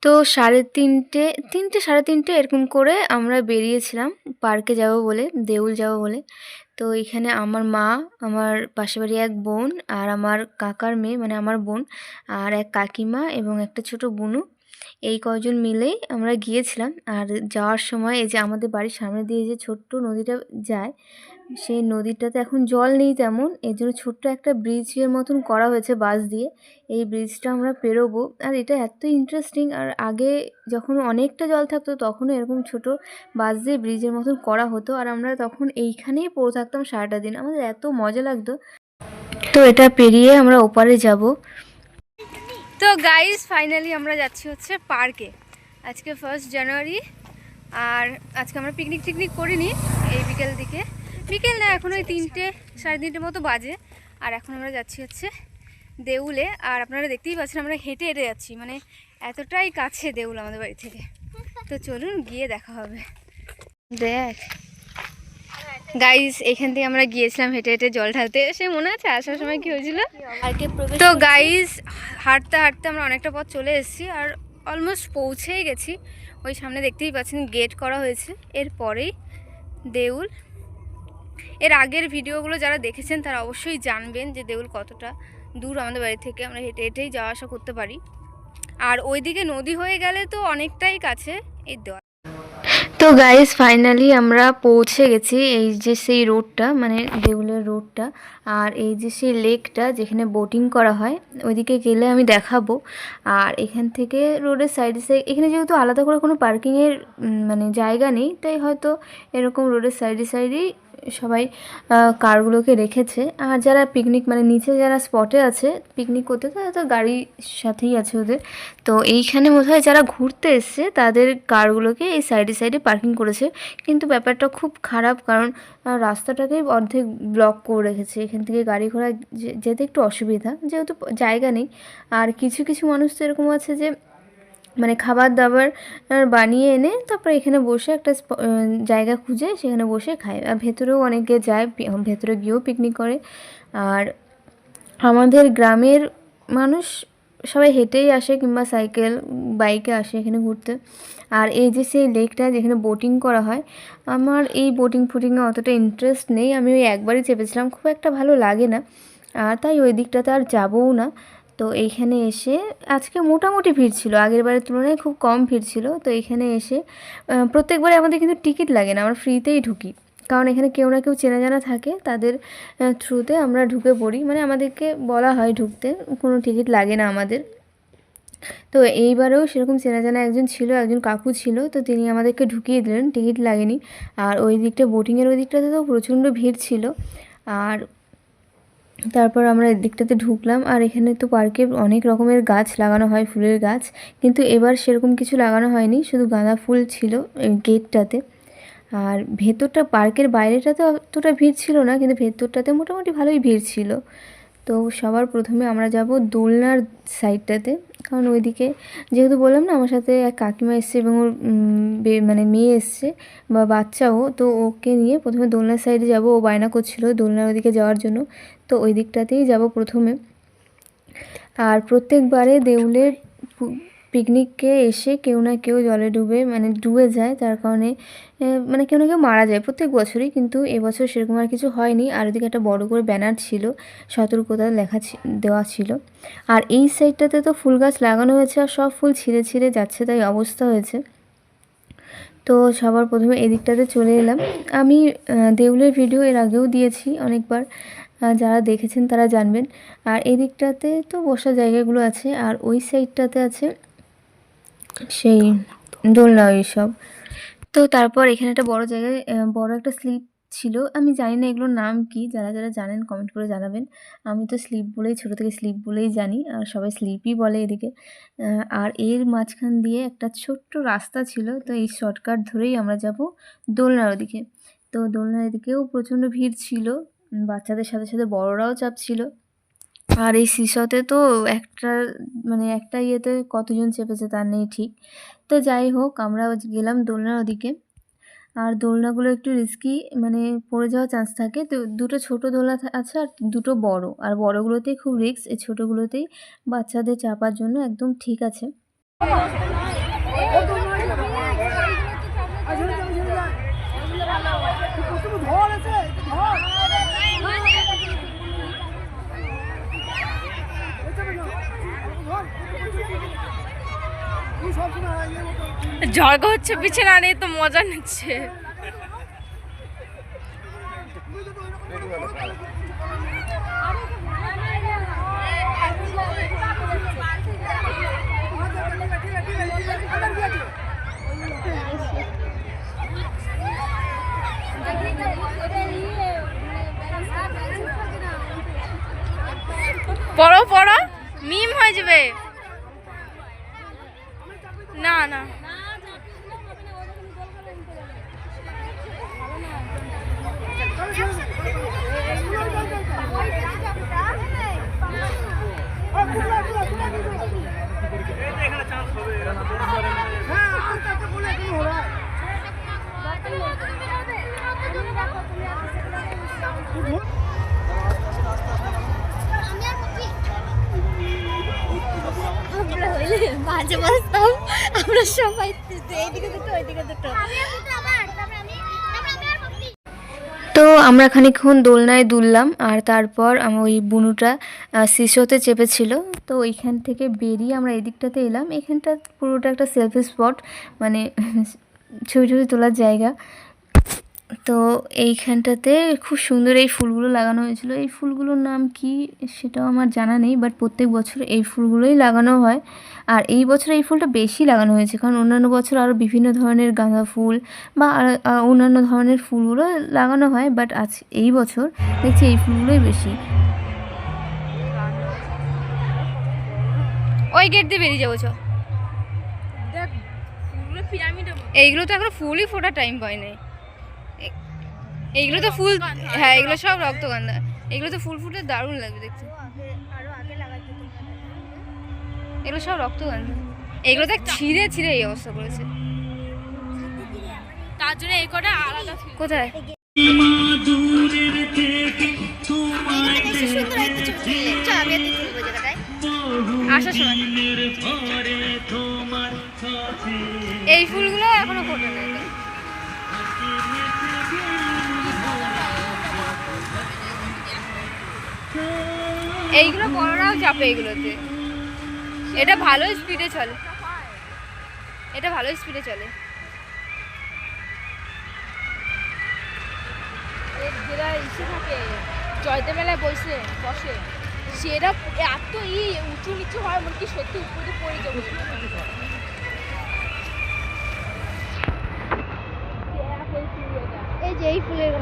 তো 3:30 3টে 3:30 এরকম করে আমরা বেরিয়েছিলাম পার্কে যাব বলে, দেউল যাব বলে। তো এখানে আমার মা, আমার পাশের বাড়ির এক বোন আর আমার কাকার মেয়ে মানে আমার বোন আর এক কাকিমা এবং একটা ছোট বুনু, এই কয়জন মিলেই আমরা গিয়েছিলাম। আর যাওয়ার সময় এই যে আমাদের বাড়ির সামনে দিয়ে যে ছোট্ট নদীটা যায়, সেই নদীটাতে এখন জল নেই তেমন, এর জন্য ছোট্ট একটা ব্রিজের মতন করা হয়েছে বাঁশ দিয়ে। এই ব্রিজটা আমরা পেরোবো, আর এটা এত ইন্টারেস্টিং। আর আগে যখন অনেকটা জল থাকতো তখনও এরকম ছোট বাঁশ দিয়ে ব্রিজের মতন করা হতো, আর আমরা তখন এইখানেই পড়ে থাকতাম সারাটা দিন, আমাদের এত মজা লাগতো। তো এটা পেরিয়ে আমরা ওপারে যাব। তো গাইস ফাইনালি আমরা যাচ্ছি হচ্ছে পার্কে। আজকে 1 জানুয়ারি, আর আজকে আমরা পিকনিক টিকনিক করিনি। এই বিকেল দিকে, বিকেল না, এখন ওই 3টে 3:30 মতো বাজে। আর এখন আমরা যাচ্ছি হচ্ছে দেউলে। আর আপনারা দেখতেই পাচ্ছেন আমরা হেঁটে হেঁটে যাচ্ছি, মানে এতটাই কাছে দেউল আমাদের বাড়ি থেকে। তো চলুন গিয়ে দেখা হবে। দেখ গাইস, এখান থেকে আমরা গিয়েছিলাম হেঁটে হেঁটে জল ঢালতে, সে মনে আছে আসার সময় কি হয়েছিল। তো গাইস হাঁটতে হাঁটতে আমরা অনেকটা পথ চলে এসেছি, আর অলমোস্ট পৌঁছেই গেছি। ওই সামনে দেখতেই পাচ্ছেন গেট করা হয়েছে, এরপরেই দেউল। এর আগের ভিডিওগুলো যারা দেখেছেন তারা অবশ্যই জানবেন যে দেউল কতটা দূর আমাদের বাড়ি থেকে, আমরা হেঁটে হেঁটেই যাওয়া আসা করতে পারি। আর ওইদিকে নদী হয়ে গেলে তো অনেকটাই কাছে এই দেওয়া। তো গাইস ফাইনালি আমরা পৌঁছে গেছি, এই যে সেই রোডটা মানে দেউলের রোডটা, আর এই যে সেই লেকটা যেখানে বোটিং করা হয়, ওইদিকে গেলে আমি দেখাবো। আর এখান থেকে রোডের সাইডে এখানে যেহেতু আলাদা করে কোনো পার্কিংয়ের মানে জায়গা নেই, তাই হয়তো এরকম রোডের সাইডে সাইডেই সবাই কারগুলোকে রেখেছে। আর যারা পিকনিক মানে নিচে যারা স্পটে আছে পিকনিক করতে, তারা তো গাড়ির সাথেই আছে ওদের। তো এইখানে বোধহয় যারা ঘুরতে এসছে তাদের কারগুলোকে এই সাইডে সাইডে পার্কিং করেছে। কিন্তু ব্যাপারটা খুব খারাপ, কারণ রাস্তাটাকেই অর্ধেক ব্লক করে রেখেছে, এখান থেকে গাড়ি ঘোড়া যেতে একটু অসুবিধা, যেহেতু জায়গা নেই। আর কিছু কিছু মানুষ তো এরকম আছে যে মানে খাবার দাবার বানিয়ে এনে তারপর এখানে বসে একটা জায়গা খুঁজে সেখানে বসে খায়। আর ভেতরেও অনেকে যায়, ভেতরে গিয়েও পিকনিক করে। আর আমাদের গ্রামের মানুষ সবাই হেঁটেই আসে কিংবা সাইকেল বাইকে আসে এখানে ঘুরতে। আর এই যে সেই লেকটা যেখানে বোটিং করা হয়, আমার এই বোটিং ফুটিংয়ে অতটা ইন্টারেস্ট নেই, আমি ওই একবারই চেপেছিলাম, খুব একটা ভালো লাগে না, আর তাই ওই দিকটাতে আর যাবও না। তো এইখানে এসে আজকে মোটামুটি ভিড় ছিল, আগের বারের তুলনায় খুব কম ভিড় ছিল। তো এখানে এসে প্রত্যেকবারে আমাদের কিন্তু টিকিট লাগে না, আমরা ফ্রিতেই ঢুকি, কারণ এখানে কেউ না কেউ চেনা জানা থাকে, তাদের থ্রুতে আমরা ঢুকে পড়ি, মানে আমাদেরকে বলা হয় ঢুকতে, কোনো টিকিট লাগে না আমাদের। তো এইবারেও সেরকম চেনা জানা একজন ছিল, একজন কাকু ছিল, তো তিনি আমাদেরকে ঢুকিয়ে দিলেন, টিকিট লাগেনি। আর ওই দিকটা বোটিংয়ের ওই দিকটাতে তো প্রচণ্ড ভিড় ছিল। আর তারপর আমরা এদিকটাতে ঢুকলাম, আর এখানে তো পার্কে অনেক রকমের গাছ লাগানো হয়, ফুলের গাছ, কিন্তু এবার সেরকম কিছু লাগানো হয়নি, শুধু গাঁদা ফুল ছিল এই গেটটাতে। আর ভেতরটা পার্কের বাইরেটাতে অতটা ভিড় ছিল না, কিন্তু ভেতরটাতে মোটামুটি ভালোই ভিড় ছিল। তো সবার প্রথমে আমরা যাব দোলনার সাইডটাতে, কারণ ওইদিকে যেহেতু বললাম না আমার সাথে এক কাকিমা এসছে এবং ওর মানে মেয়ে এসছে বা বাচ্চাও, তো ওকে নিয়ে প্রথমে দোলনার সাইডে যাব, ও বায়না করছিল দোলনার ওইদিকে যাওয়ার জন্য, তো ওই দিকটাতেই যাব প্রথমে। আর প্রত্যেকবারে দেউলের পিকনিকে এসে কেউ না কেউ জলে ডুবে যায়, তার কারণে মানে কেউ না কেউ মারা যায় প্রত্যেক বছরই, কিন্তু এবছর সেরকম আর কিছু হয়নি। আর ওদিকে একটা বড় করে ব্যানার ছিল, সতর্কতা লেখা দেওয়া ছিল। আর এই সাইডটাতে তো ফুল গাছ লাগানো হয়েছে, আর সব ফুল ছিঁড়ে ছিঁড়ে যাচ্ছে, তাই অবস্থা হয়েছে। তো সবার প্রথমে এদিকটাতে চলে এলাম। আমি দেউলের ভিডিও এর আগেও দিয়েছি অনেকবার, যারা দেখেছেন তারা জানবেন। আর এদিকটাতে তো বসার জায়গাগুলো আছে, আর ওই সাইডটাতে আছে সেই দোলনা ওইসব। তো তারপর এখানে একটা বড় জায়গায় বড় একটা স্লিপ ছিল, আমি জানি না এগুলোর নাম কি, যারা যারা জানেন কমেন্ট করে জানাবেন। আমি তো স্লিপ বলেই, ছোটো থেকে স্লিপ বলেই জানি, আর সবাই স্লিপই বলে এদিকে। আর এর মাঝখান দিয়ে একটা ছোট্ট রাস্তা ছিল, তো এই শর্টকাট ধরেই আমরা যাব দোলনার ওদিকে। তো দোলনার এদিকেও প্রচণ্ড ভিড় ছিল, বাচ্চাদের সাথে সাথে বড়রাও চাপছিল। আর এই সিসতে তো একটা মানে একটা ইয়েতে কতজন চেপেছে তার নেই ঠিক। তো যাই হোক আমরা গেলাম দোলনার ওদিকে। আর দোলনাগুলো একটু রিস্কি, মানে পড়ে যাওয়ার চান্স থাকে, তো দুটো ছোট দোলনা আছে আর দুটো বড়, আর বড়গুলোতেই খুব রিস্ক, এই ছোটোগুলোতেই বাচ্চাদের চাপার জন্য একদম ঠিক আছে। ঝড় হচ্ছে পিছনে আর তো মজা নিচ্ছে। পড়ো পড়ো, মিম হয়ে যাবে। না না মাঝে বসতাম আমরা সবাই, এইদিকে দুটো ওইদিকে দুটো। তো আমরা খানিকক্ষণ দোলনায় দুললাম, আর তারপর ওই বুনুটা সিসোতে চেপেছিল। তো ওইখান থেকে বেরিয়ে আমরা এদিকটাতে এলাম। এখানটা পুরোটা একটা সেলফি স্পট, মানে ছবি ছবি তোলার জায়গা। তো এইখানটাতে খুব সুন্দর এই ফুলগুলো লাগানো হয়েছিল। এই ফুলগুলোর নাম কি সেটাও আমার জানা নেই, বাট প্রত্যেক বছর এই ফুলগুলোই লাগানো হয়। আর এই বছর এই ফুলটা বেশি লাগানো হয়েছে, কারণ অন্যান্য বছর আরও বিভিন্ন ধরনের গাঁদা ফুল বা অন্যান্য ধরনের ফুলগুলো লাগানো হয়, বাট এই বছর দেখছি এই ফুলগুলোই বেশি। ওই গেট দিয়ে বেরিয়ে যাবো। এইগুলো তো এখন ফুলই ফোটার টাইম পায় নাই। এইগুলো তো ফুল, হ্যাঁ এগুলো সব রক্তগন্ধা। এগুলো তো ফুল ফুটে দারুণ লাগবে দেখতে। এগুলো সব রক্তগন্ধা। এগুলো দেখ ছিঁড়ে ছিঁড়ে এই অবস্থা করেছে, তার জন্য এই কটা আলাদা। কোথায় আসার সময় এই ফুলগুলো এখনো ফোটে না। এইগুলো বড়রাও চাপে এগুলোতে। এটা ভালো স্পিডে চলে, এটা ভালো স্পিডে চলে। যেটা ইসে থাকে জয়তে মেলায় বসে সেটা এত উঁচু নিচু হয়, মনে কি সত্যি উপরে পড়ে যাবে। এই যে এই ফুলের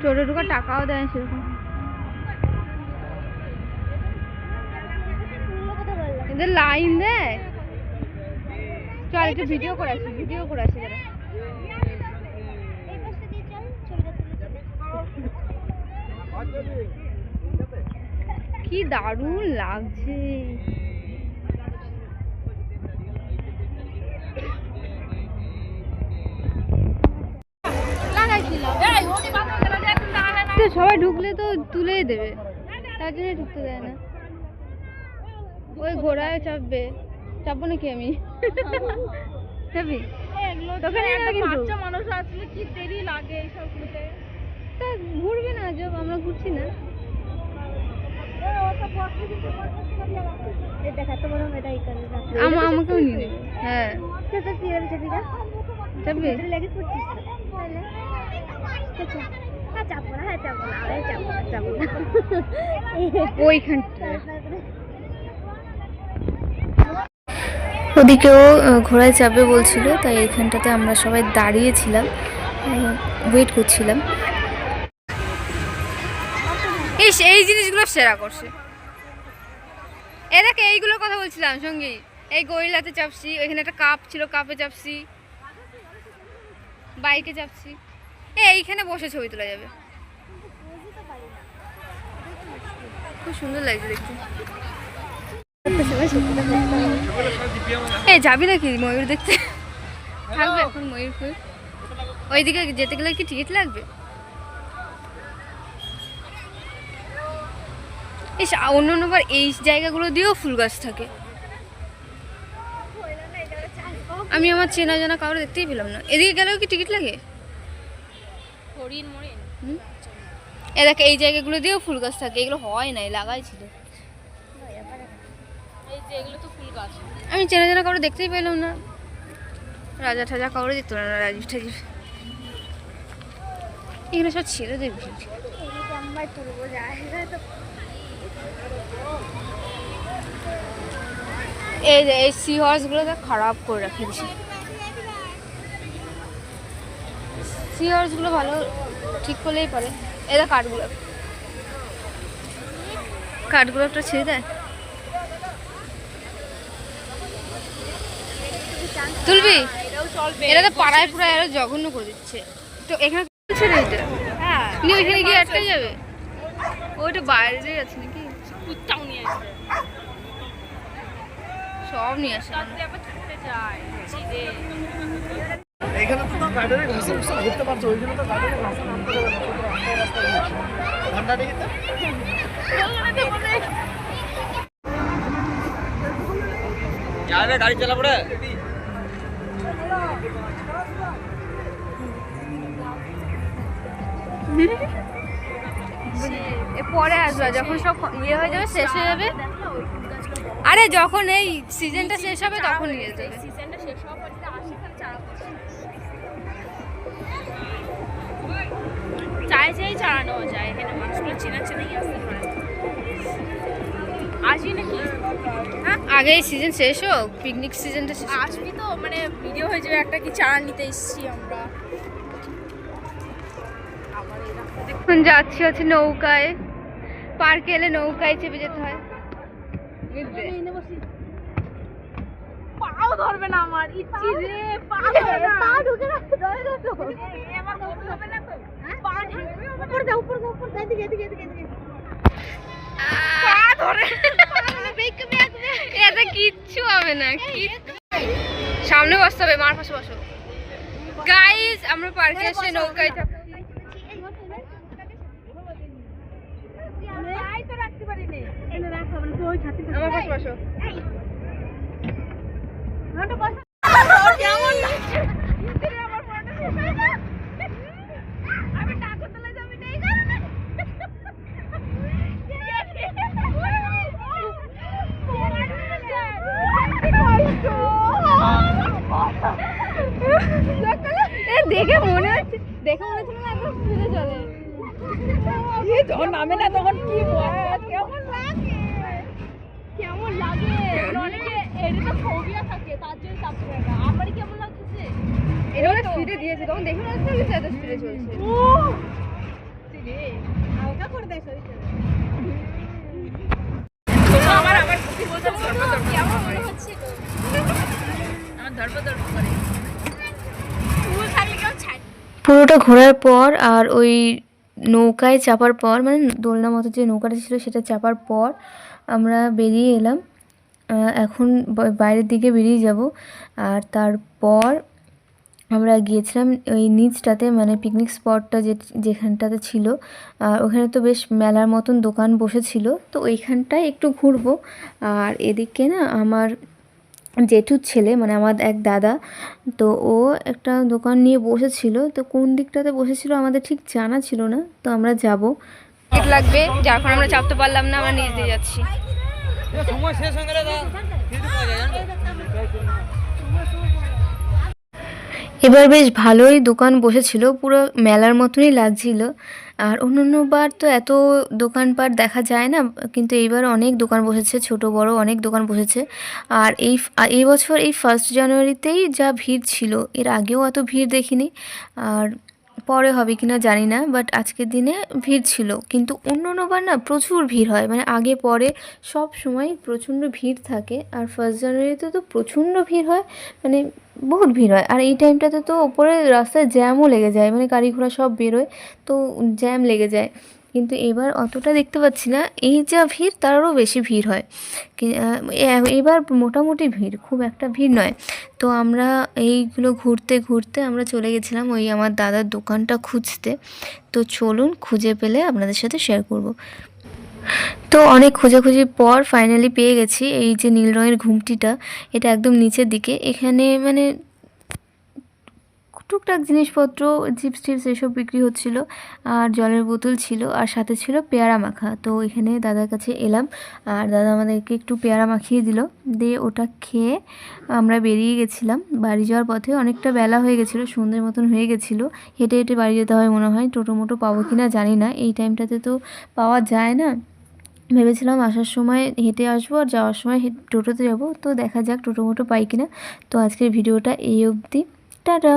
টোটো টোকা টাকাও দেয় সেরকম। এদের লাইন দেয়। চল একটু ভিডিও করে আসি, ভিডিও করে আসি। কি দারুণ লাগছে। সবাই ঢুকলে তো তুলেই দেবে, তার জন্য ঢুকতে দেয় না। ওই ঘোড়ায় চাপবে, চাপবো নাকি আমি? চাপবি? বাচ্চা মানুষ আসলে কি দেরি লাগে এইসব ঘুরতে। তা ঘুরবে না, জব আমরা ঘুরছি না। আমাকেও নিয়ে নেবে। হ্যাঁ চাপবি? ওইখানটা ওদিকেও ঘোড়ায় চাপবে বলছিল, তাই এইখানটাতে আমরা সবাই দাঁড়িয়েছিলাম, ওয়েট করছিলাম। এই জিনিসগুলো সেরা করছে। এটাকে এইগুলোর কথা বলছিলাম সঙ্গী। এই গরিলাতে চাপছি, ওইখানে একটা কাপ ছিল, কাপে চাপছি, বাইকে চাপছি। এইখানে বসে ছবি তোলা যাবে, খুব সুন্দর লাগছে দেখতে। যাবি নাকি ময়ূর দেখতে? থাকবে এখন ময়ূর ফুল। ওইদিকে যেতে গেলে কি টিকিট লাগবে? অন্য অন্যবার এই জায়গাগুলো দিয়েও ফুল গাছ থাকে। আমি আমার চেনা জানা কাউরে দেখতেই পেলাম না। এদিকে গেলেও কি টিকিট লাগে? এ দেখ, এই জায়গাগুলো দিয়েও ফুল গাছ থাকে, এগুলো হয় নাই, লাগাই ছিল। আমি চেনা জানা কাউরে দেখতেই পেলাম না, রাজা ঠাজা কাউরে দেখতে পেলাম না, রাজীব ঠাজিব, এগুলো সব ছিল দেখবি। এই যে এই সি হর্সগুলো তো খারাপ করে রাখেছি। সি হর্সগুলো ভালো ঠিক করলেই পারে। এরা কাঠগুলো কাঠগুলো একটা ছেড়ে দেয়, তুলবি? এরা তো পাড়ায় পুরায় আরো জঘন্য করে দিচ্ছে। তো এখানে ছেড়ে দিতে, নিয়ে ওইখানে গিয়ে আটকে যাবে। ওইটা বাইরে আছে নাকি? কুত্তাও নিয়ে আসবে, সব নিয়ে আসে। এখানে তো গার্ডেনে ঘাসে ঘুষে ঘুরতে পারছো, ওই জন্য তো গার্ডেনে ঘাসে নামতে দেবে না, ঠান্ডা দেখি তো গাড়ি চালা পড়ে। পরে আসবে যখন সব ইয়ে হয়ে যাবে, শেষ হয়ে যাবে। আরে যখন এই সিজনটা শেষ হবে তখন নিয়ে যাবে। সিজনটা শেষ হওয়ার পর চাই চালানো যায়, এখানে মানুষগুলো চেনা চেনাই আসতে পারে। আসবি নাকি? হ্যাঁ, আগে এই সিজন শেষ হোক, পিকনিক সিজনটা শেষ। আসবি তো, মানে ভিডিও হয়ে যাবে একটা, কি চারা নিতে এসেছি আমরা। এখন যাচ্ছি হচ্ছে নৌকায়, পার্কে এলে নৌকায় চেপে যেতে হয়। পাও ধরবে না আমার ইচ্ছি রে, পা ধরবে না, পা ঢুকে না, ধরে না তো আমার বন্ধ হবে না তো, পা ঢুকবে উপর দাও, উপর দাও, উপর দাও, এদিকে এদিকে এদিকে এদিকে পা ধরে, পা ধরে বেঁকে বেঁকে, এটা কিচ্ছু হবে না। কি সামনে বসতে হবে, মার পাশে বসো। গাইস, আমরা পার্কে এসে নৌকায় চাপছি। আমার পাশে বসো। দেখে মনে হচ্ছে না এত স্পিডে চলে। যখন নামে না তখন কি কেমন লাগে, কেমন লাগে। অনেকে এর তো ফোবিয়া থাকে, তার জন্য চাপবে না। আমার কেমন লাগছে, এটা অনেক স্পিডে দিয়েছে, তখন দেখে মনে হচ্ছে এত স্পিডে চলছে। ও রে, হালকা করে দেয় শরীরে। আমার বুদ্ধি বলতে কেমন মনে হচ্ছে তো, আমার ধরপড় করে ফুল থাকলে কেউ ছাড়। পুরোটা ঘোরার পর আর ওই নৌকায় চাপার পর, মানে দোলনা মতো যে নৌকাটা ছিল সেটা চাপার পর আমরা বেরিয়ে এলাম। এখন বাইরের দিকে বেরিয়ে যাব। আর তারপর আমরা গিয়েছিলাম ওই নিচটাতে, মানে পিকনিক স্পটটা যেখানটাতে ছিল, আর ওখানে তো বেশ মেলার মতন দোকান বসেছিল, তো ওইখানটায় একটু ঘুরবো। আর এদিকে না আমার জেঠুর ছেলে, মানে আমার এক দাদা, তো ও একটা দোকান নিয়ে বসেছিল, তো কোন দিকটাতে বসেছিল আমাদের ঠিক জানা ছিল না, তো আমরা যাব। টিকিট লাগবে, যার কারণে আমরা চাপতে পারলাম না, আমরা নিচ দিয়ে যাচ্ছি। সময় শেষ হয়ে গেলে এবার বেশ ভালোই দোকান বসেছিল, পুরো মেলার মতনই লাগছিল। আর অন্যান্যবার তো এত দোকানপাট দেখা যায় না, কিন্তু এইবার অনেক দোকান বসেছে, ছোট বড় অনেক দোকান বসেছে। আর এই বছর এই 1 জানুয়ারিতেই যা ভিড় ছিল, এর আগেও এত ভিড় দেখিনি। আর পরে হবে কিনা জানি না, বাট আজকের দিনে ভিড় ছিল। কিন্তু অন্যান্যবার না প্রচুর ভিড় হয়, মানে আগে পরে সব সময় প্রচণ্ড ভিড় থাকে। আর 1 জানুয়ারিতে তো প্রচণ্ড ভিড় হয়, মানে বহুত ভিড় হয়। আর এই টাইমটাতে তো ওপরে রাস্তায় জ্যামও লেগে যায়, মানে গাড়ি ঘোড়া সব বেরোয়, তো জ্যাম লেগে যায়। কিন্তু এবার অতটা দেখতে পাচ্ছি না, এই যা ভিড় তারও বেশি ভিড় হয়। এবার মোটামুটি ভিড়, খুব একটা ভিড় নয়। তো আমরা এইগুলো ঘুরতে ঘুরতে আমরা চলে গেছিলাম ওই আমার দাদার দোকানটা খুঁজতে। তো চলুন, খুঁজে পেলে আপনাদের সাথে শেয়ার করব। তো অনেক খোঁজাখুঁজির পর ফাইনালি পেয়ে গেছি এই যে নীল রঙের ঘুমটিটা। এটা একদম নিচের দিকে। এখানে মানে টুকটাক জিনিসপত্র, চিপস টিপস এসব বিক্রি হচ্ছিল, আর জলের বোতল ছিল, আর সাথে ছিল পেয়ারা মাখা। তো এখানে দাদার কাছে এলাম, আর দাদা আমাদেরকে একটু পেয়ারা মাখিয়ে দিল। দিয়ে ওটা খেয়ে আমরা বেরিয়ে গেছিলাম। বাড়ি যাওয়ার পথে অনেকটা বেলা হয়ে গেছিলো, সন্ধ্যের মতন হয়ে গেছিলো। হেঁটে হেঁটে বাড়ি যেতে হয় মনে হয়। টোটো মোটো পাবো কি না জানি না, এই টাইমটাতে তো পাওয়া যায় না। ভেবেছিলাম আসার সময় হেঁটে আসবো আর যাওয়ার সময় টোটোতে যাব। তো দেখা যাক টোটো মোটো পাই কিনা। তো আজকের ভিডিওটা এই অবধি। টাটা।